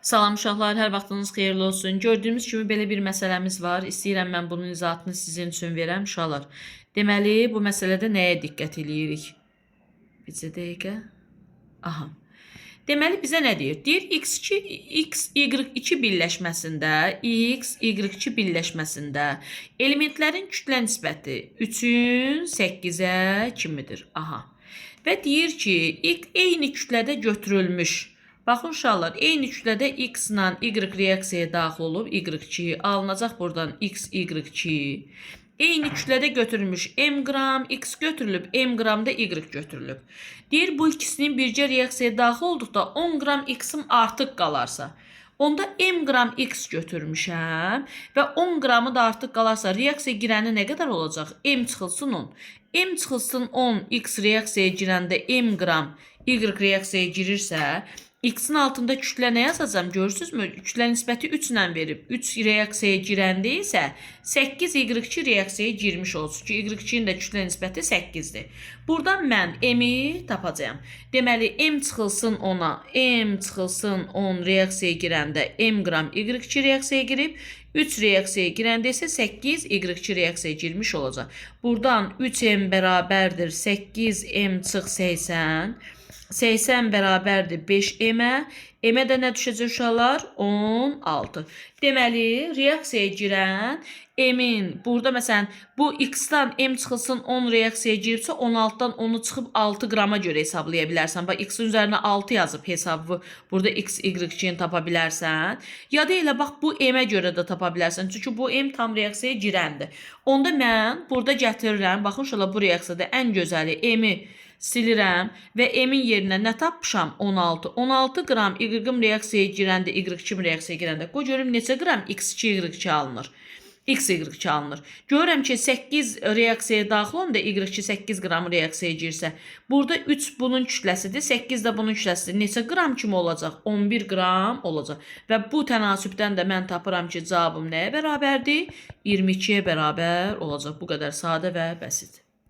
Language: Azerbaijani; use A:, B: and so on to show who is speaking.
A: Salam uşaqlar, hər vaxtınız xeyirli olsun. Gördüyünüz kimi belə bir məsələmiz var. İstəyirəm mən bunun izahatını sizin üçün verəm uşaqlar. Deməli, bu məsələdə nəyə diqqət eləyirik? Bizə dəqiqə. Aha. Deməli bizə nə deyir? Deyir x2 x y2 birləşməsində, x y2 birləşməsində elementlərin kütlə nisbəti 3-ün 8-ə kimidir. Aha. Və deyir ki, eyni kütlədə götürülmüş. Baxın uşaqlar, eyni kütlədə x ilə y reaksiyaya daxil olub, y2 alınacaq buradan x, y2. Eyni kütlədə götürülmüş m qram x götürülüb, m qram da y götürülüb. Deyir, bu ikisinin bircə reaksiyaya daxil olduqda 10 qram x-im artıq qalarsa, onda m qram x götürmüşəm və 10 qramı da artıq qalarsa, reaksiya girəni nə qədər olacaq? M çıxılsın 10. M çıxılsın 10, x reaksiyaya girəndə m qram y reaksiyaya girirsə, x-in altında kütlə nə yazacağım? Görürsünüzmü? Kütlə nisbəti 3 ilə verib. 3 reaksiyaya girəndə isə 8 y2 reaksiyaya girmiş olsun ki, y2-nin də kütlə nisbəti 8-dir. Buradan mən m-i tapacağım. Deməli, m çıxılsın 10-a, m çıxılsın 10 reaksiyaya girəndə m qram y2 reaksiyaya girib, 3 reaksiyaya girəndə isə 8 y2 reaksiyaya girmiş olacaq. Buradan 3m bərabərdir 8m çıx 80. 80 bərabərdir 5m-ə. M-ə də nə düşəcək uşaqlar? 16. Deməli, reaksiyaya girən m-in, burada məsələn, bu x-dan m çıxılsın 10 reaksiyaya giribsə, 16-dan 10-u çıxıb 6 qrama görə hesablaya bilərsən. Bax, x-in üzərinə 6 yazıb hesabı, burada x, y-ni tapa bilərsən. Ya da elə bax, bu m-ə görə də tapa bilərsən. Çünki bu m tam reaksiyaya girəndir. Onda mən burada gətirirəm, baxın uşaqlar, bu reaksiyada ən gözəli m-i silirəm və m-in yerinə nə tapmışam? 16. 16 qram y-im reaksiyaya girəndə, y2 reaksiyaya girəndə. Qoy görüm neçə qram x2 y2 alınır. X y2 alınır. Görürəm ki, 8 reaksiyaya daxil olanda y2 8 qram reaksiyaya girsə, burada 3 bunun kütləsidir, 8 də bunun kütləsidir. Neçə qram kimi olacaq? 11 qram olacaq. Və bu tənasübdən də mən tapıram ki, cavabım nəyə bərabərdir? 22-yə bərabər olacaq. Bu qədər sadə və bəsit.